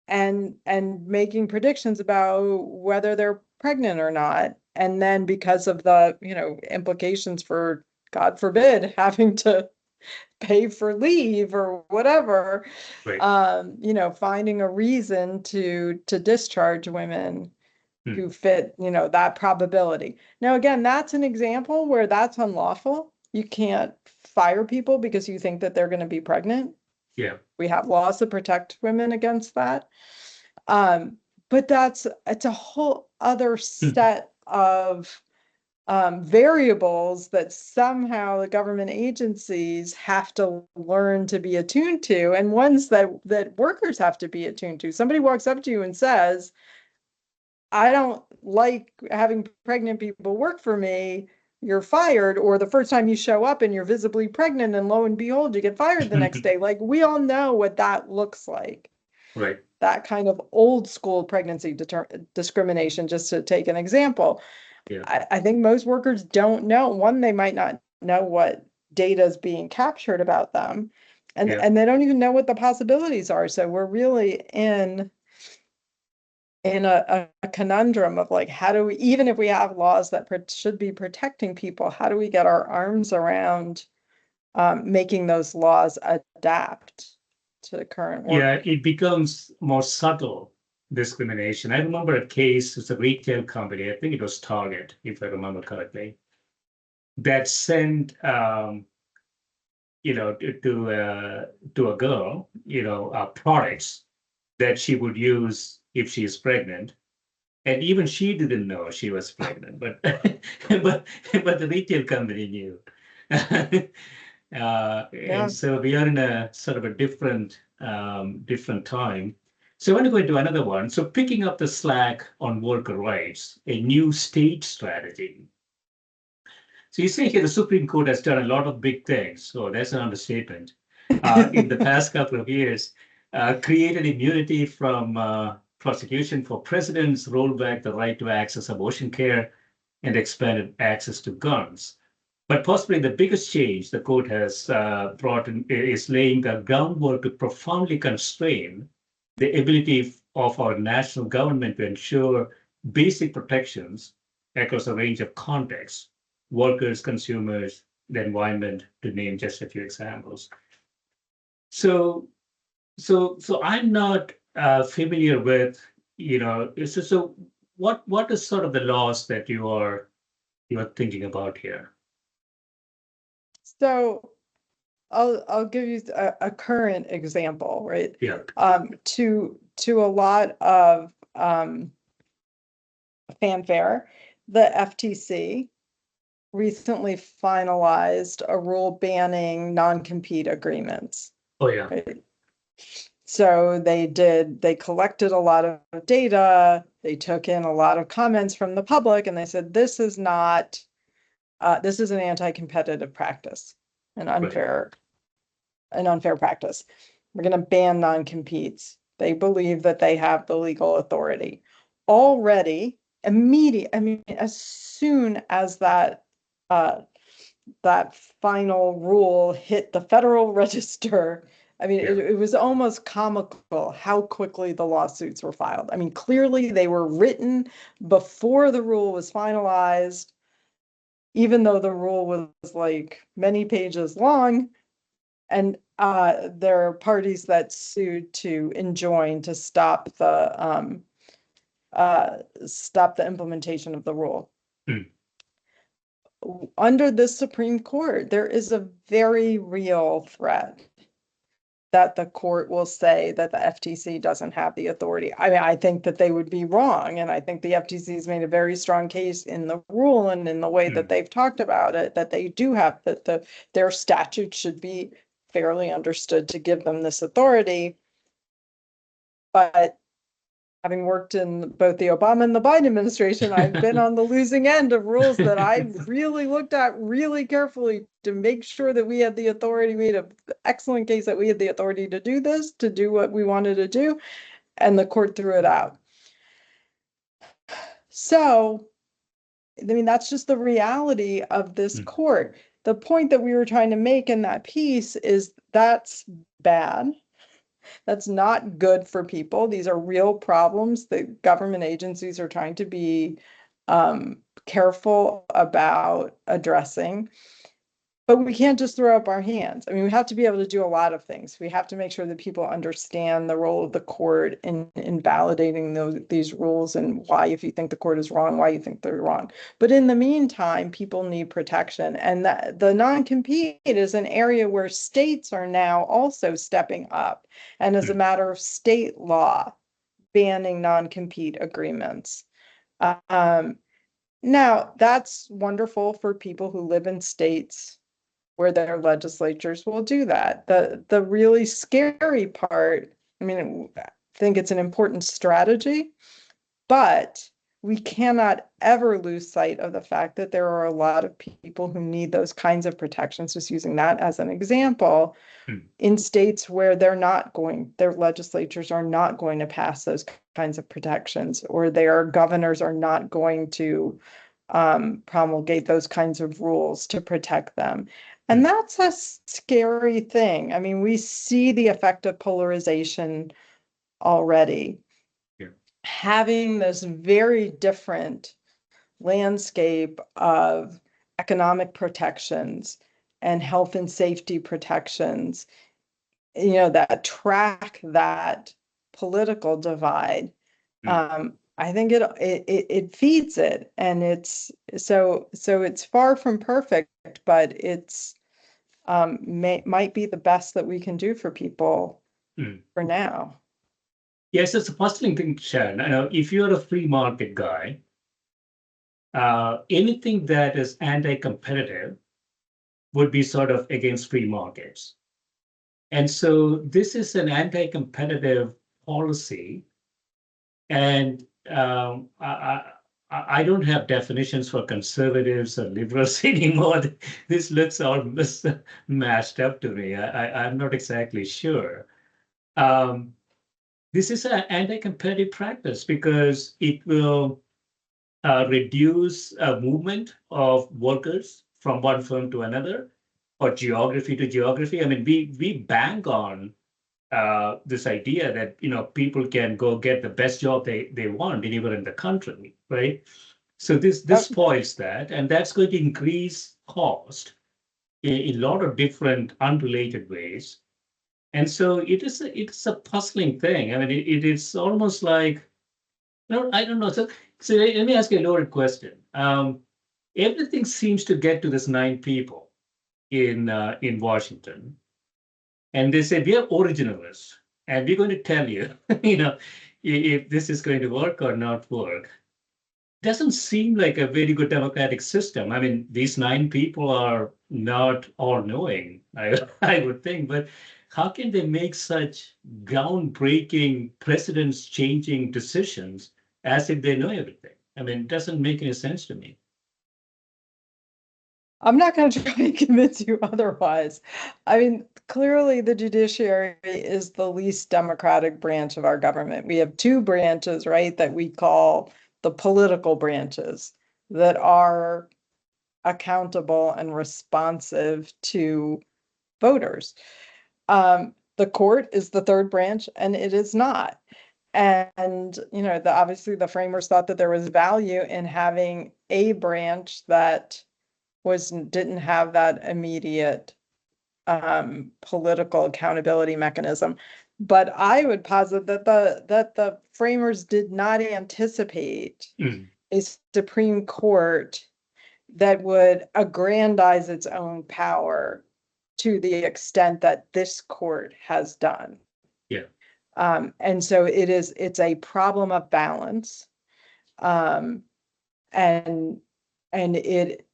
and making predictions about whether they're pregnant or not. And then because of the, implications for, God forbid, having to pay for leave or whatever, finding a reason to discharge women who fit, that probability. Now, again, that's an example where that's unlawful. You can't fire people because you think that they're going to be pregnant. Yeah. We have laws that protect women against that. But it's a whole other set of variables that somehow the government agencies have to learn to be attuned to, and ones that workers have to be attuned to. Somebody walks up to you and says, I don't like having pregnant people work for me, you're fired. Or the first time you show up and you're visibly pregnant and lo and behold, you get fired the next day. Like, we all know what that looks like. Right. That kind of old school pregnancy discrimination, just to take an example. Yeah. I think most workers don't know. One, they might not know what data is being captured about them, and they don't even know what the possibilities are. So we're really in a conundrum of, like, how do we, even if we have laws that should be protecting people, how do we get our arms around making those laws adapt to the current work? Yeah, it becomes more subtle discrimination. I remember a case, it's a retail company, I think it was Target, if I remember correctly, that sent to a girl, products that she would use if she is pregnant. And even she didn't know she was pregnant, but but the retail company knew. And so we are in a sort of a different time. So I want to go into another one. So picking up the slack on worker rights, a new state strategy. So you say here the Supreme Court has done a lot of big things. So that's an understatement. In the past couple of years, created immunity from prosecution for presidents, rolled back the right to access abortion care, and expanded access to guns. But possibly the biggest change the court has brought in is laying the groundwork to profoundly constrain the ability of our national government to ensure basic protections across a range of contexts, workers, consumers, the environment, to name just a few examples. So I'm not familiar with, so what is sort of the laws that you are thinking about here? So I'll give you a current example, right? Yeah. To a lot of fanfare, the FTC recently finalized a rule banning non-compete agreements. Oh yeah. Right? So they collected a lot of data, they took in a lot of comments from the public, and they said, this is an anti-competitive practice, an unfair practice. We're going to ban non-competes. They believe that they have the legal authority. Already, as soon as that final rule hit the Federal Register, it was almost comical how quickly the lawsuits were filed. Clearly they were written before the rule was finalized, even though the rule was like many pages long. And there are parties that sued to enjoin, to stop the implementation of the rule. Under this Supreme Court, there is a very real threat that the court will say that the FTC doesn't have the authority. I mean, I think that they would be wrong. And I think the FTC has made a very strong case in the rule and in the way that they've talked about it, that they do have, that their statute should be fairly understood to give them this authority. But having worked in both the Obama and the Biden administration, I've been on the losing end of rules that I really looked at really carefully to make sure that we had the authority. We had an excellent case that we had the authority to do this, to do what we wanted to do, and the court threw it out. So, I mean, that's just the reality of this court. The point that we were trying to make in that piece is that's bad. That's not good for people. These are real problems that government agencies are trying to be careful about addressing. But we can't just throw up our hands. I mean, we have to be able to do a lot of things. We have to make sure that people understand the role of the court in validating these rules and why, if you think the court is wrong, why you think they're wrong. But in the meantime, people need protection. And the non-compete is an area where states are now also stepping up. And as a matter of state law, banning non-compete agreements. Now, that's wonderful for people who live in states where their legislatures will do that. The really scary part, I mean, I think it's an important strategy, but we cannot ever lose sight of the fact that there are a lot of people who need those kinds of protections, just using that as an example, in states where their legislatures are not going to pass those kinds of protections, or their governors are not going to promulgate those kinds of rules to protect them. And that's a scary thing. I mean, we see the effect of polarization already. Yeah. Having this very different landscape of economic protections and health and safety protections, that track that political divide. I think it feeds it, and it's so it's far from perfect, but it's might be the best that we can do for people for now. Yes, it's a puzzling thing, Sharon. I know if you're a free market guy, anything that is anti-competitive would be sort of against free markets. And so this is an anti-competitive policy. And I don't have definitions for conservatives or liberals anymore. This looks all mashed up to me. I'm not exactly sure. This is an anti-competitive practice because it will reduce movement of workers from one firm to another, or geography to geography. I mean, we bank on this idea that people can go get the best job they want anywhere in the country, right? So this spoils that, and that's going to increase cost in a lot of different unrelated ways. And so it's a puzzling thing. I mean, it is almost like, no, I don't know. So let me ask you a loaded question. Everything seems to get to this 9 people in Washington. And they say, we are originalists, and we're going to tell you, if this is going to work or not work. Doesn't seem like a very good democratic system. I mean, these 9 people are not all-knowing, I would think, but how can they make such groundbreaking, precedence-changing decisions as if they know everything? I mean, it doesn't make any sense to me. I'm not going to try and convince you otherwise. I mean, clearly the judiciary is the least democratic branch of our government. We have 2 branches, right, that we call the political branches that are accountable and responsive to voters. The court is the 3rd branch, and it is not. And, obviously the framers thought that there was value in having a branch that didn't have that immediate political accountability mechanism. But I would posit that the framers did not anticipate a Supreme Court that would aggrandize its own power to the extent that this court has done. Yeah. And so it's a problem of balance. And it,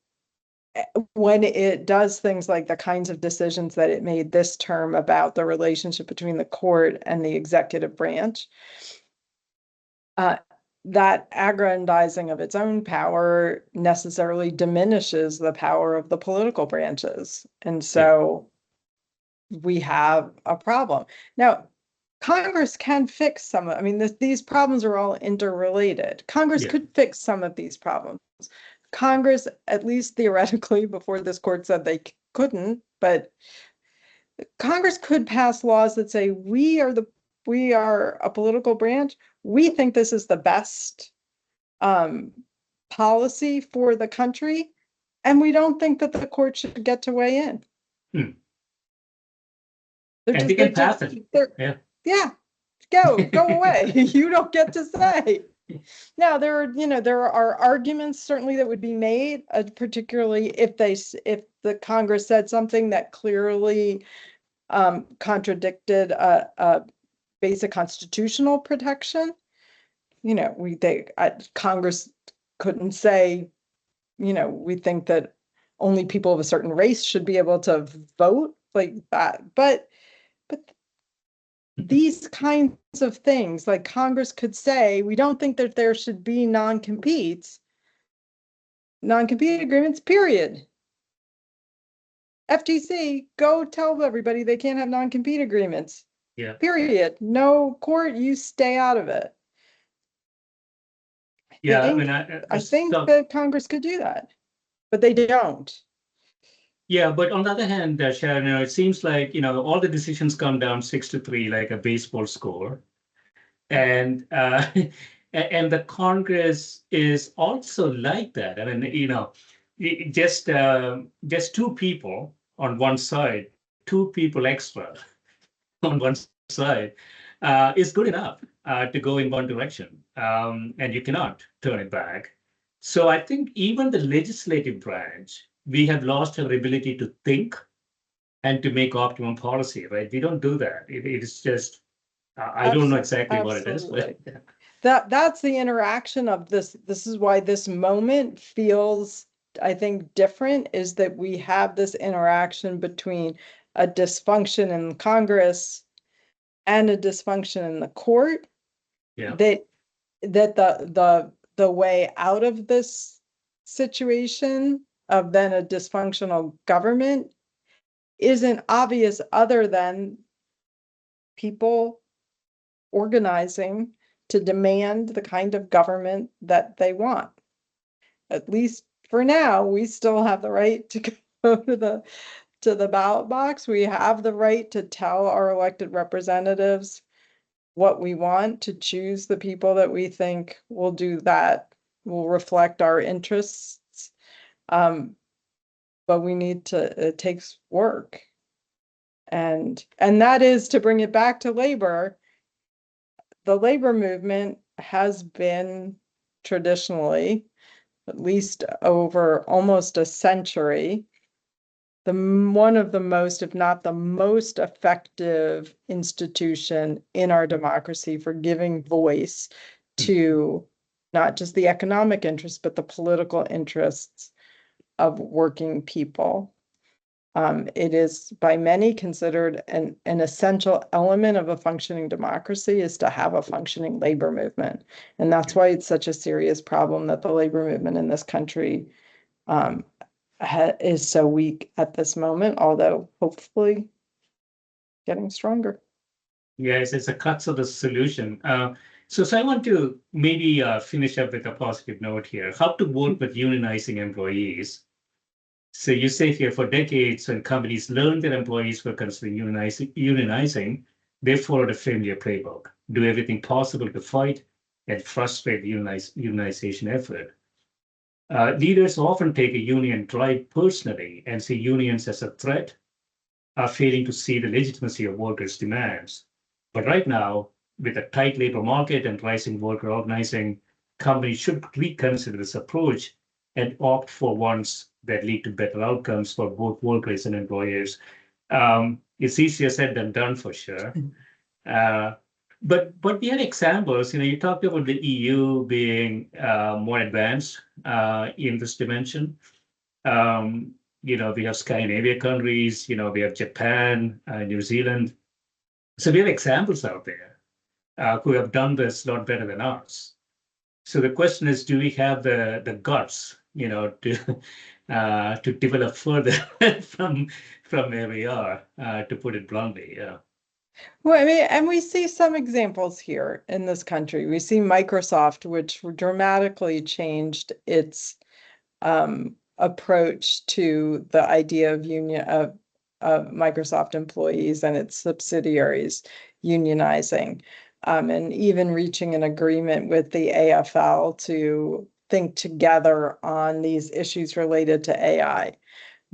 when it does things like the kinds of decisions that it made this term about the relationship between the court and the executive branch, that aggrandizing of its own power necessarily diminishes the power of the political branches. And so we have a problem. Now, Congress can fix some of, I mean, these problems are all interrelated. Congress could fix some of these problems. Congress, at least theoretically, before this court said they couldn't, but Congress could pass laws that say we are a political branch. We think this is the best policy for the country, and we don't think that the court should get to weigh in. And they can pass it. Yeah, go away. You don't get to say. Now, there are arguments certainly that would be made, particularly if the Congress said something that clearly contradicted a basic constitutional protection. Congress couldn't say, we think that only people of a certain race should be able to vote like that. But these kinds of things, like Congress could say, we don't think that there should be non-compete agreements, period. FTC, go tell everybody they can't have non-compete agreements. Yeah. Period. No court, you stay out of it. I think that Congress could do that, but they don't. Yeah, but on the other hand, Sharon, it seems like, all the decisions come down 6-3, like a baseball score. And and the Congress is also like that. I mean, just two people on one side, two people extra on one side is good enough to go in one direction. And you cannot turn it back. So I think even the legislative branch, we have lost our ability to think and to make optimum policy, right? We don't do that. It is just, I don't know exactly what it is. But that's the interaction of this. This is why this moment feels, I think, different, is that we have this interaction between a dysfunction in Congress and a dysfunction in the court. Yeah. That the way out of this situation of then a dysfunctional government isn't obvious, other than people organizing to demand the kind of government that they want. At least for now, we still have the right to go to the ballot box. We have the right to tell our elected representatives what we want, to choose the people that we think will do that, will reflect our interests. But we need to, it takes work. And that is, to bring it back to labor, the labor movement has been traditionally, at least over almost a century, one of the most, if not the most effective institution in our democracy for giving voice to not just the economic interests, but the political interests of working people. It is by many considered an essential element of a functioning democracy is to have a functioning labor movement. And that's why it's such a serious problem that the labor movement in this country is so weak at this moment, although hopefully getting stronger. Yes, it's a crux of the solution. So I want to maybe finish up with a positive note here. How to work with unionizing employees. So you say here, for decades, when companies learned their employees were considering unionizing, they followed a familiar playbook: do everything possible to fight and frustrate the unionization effort. Leaders often take a union drive personally and see unions as a threat, failing to see the legitimacy of workers' demands. But right now, with a tight labor market and rising worker organizing, companies should reconsider this approach and opt for ones that lead to better outcomes for both workers and employers. It's easier said than done for sure. But we have examples. You talked about the EU being more advanced in this dimension. We have Scandinavian countries. We have Japan, New Zealand. So we have examples out there who have done this a lot better than us. So the question is, do we have the guts, to develop further from where we are, to put it bluntly? Yeah. Well, I mean, and we see some examples here in this country. We see Microsoft, which dramatically changed its approach to the idea of union of Microsoft employees and its subsidiaries unionizing, and even reaching an agreement with the AFL to think together on these issues related to AI.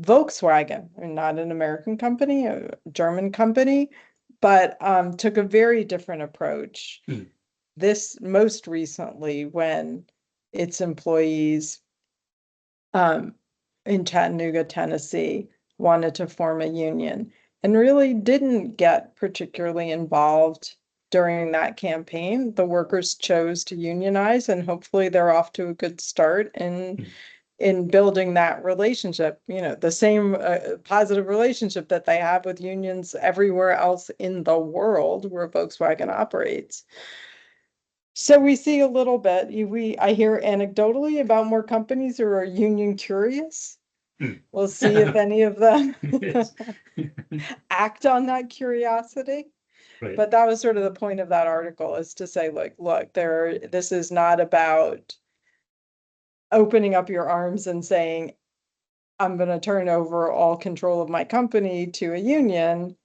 Volkswagen, not an American company, a German company, but took a very different approach. This most recently, when its employees in Chattanooga, Tennessee, wanted to form a union and really didn't get particularly involved during that campaign. The workers chose to unionize, and hopefully they're off to a good start in building that relationship, the same positive relationship that they have with unions everywhere else in the world where Volkswagen operates. So we see a little bit, I hear anecdotally about more companies who are union curious. We'll see if any of them act on that curiosity. Right. But that was sort of the point of that article, is to say, like, look, this is not about opening up your arms and saying, I'm going to turn over all control of my company to a union,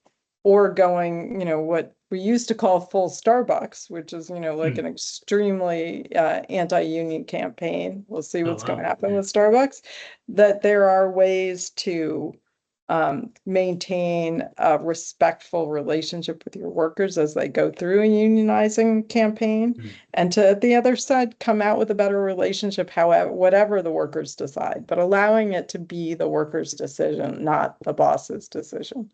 or going, what we used to call full Starbucks, which is, like an extremely anti-union campaign. We'll see what's going to happen with Starbucks. That there are ways to maintain a respectful relationship with your workers as they go through a unionizing campaign, and to, at the other side, come out with a better relationship, however, whatever the workers decide, but allowing it to be the workers' decision, not the boss's decision.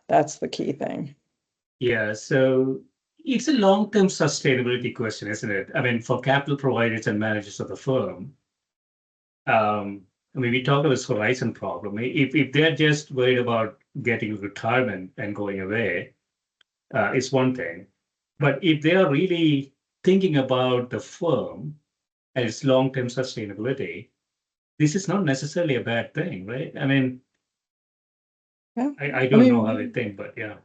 That's the key thing. Yeah, so it's a long-term sustainability question, isn't it? I mean, for capital providers and managers of the firm, we talked about this horizon problem. If they're just worried about getting retirement and going away, it's one thing. But if they are really thinking about the firm and its long-term sustainability, this is not necessarily a bad thing, right? I mean, yeah. I don't know how they think, but yeah.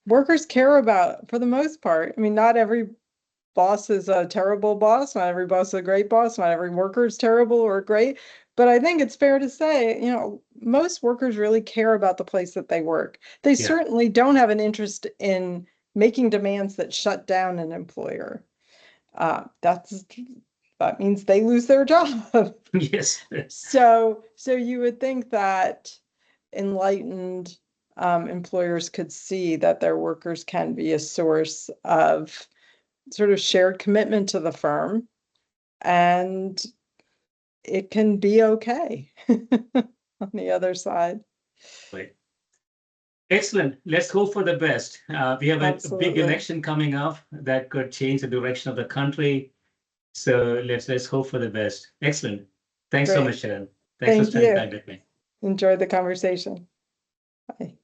Workers care about, for the most part. Not every boss is a terrible boss. Not every boss is a great boss. Not every worker is terrible or great. But I think it's fair to say, most workers really care about the place that they work. They certainly don't have an interest in making demands that shut down an employer. That means they lose their job. Yes. So you would think that enlightened employers could see that their workers can be a source of sort of shared commitment to the firm, and it can be okay on the other side. Right. Excellent. Let's hope for the best. We have a big election coming up that could change the direction of the country. So let's hope for the best. Excellent. Thanks so much, Sharon. Thanks for spending time with me. Enjoyed the conversation. Bye.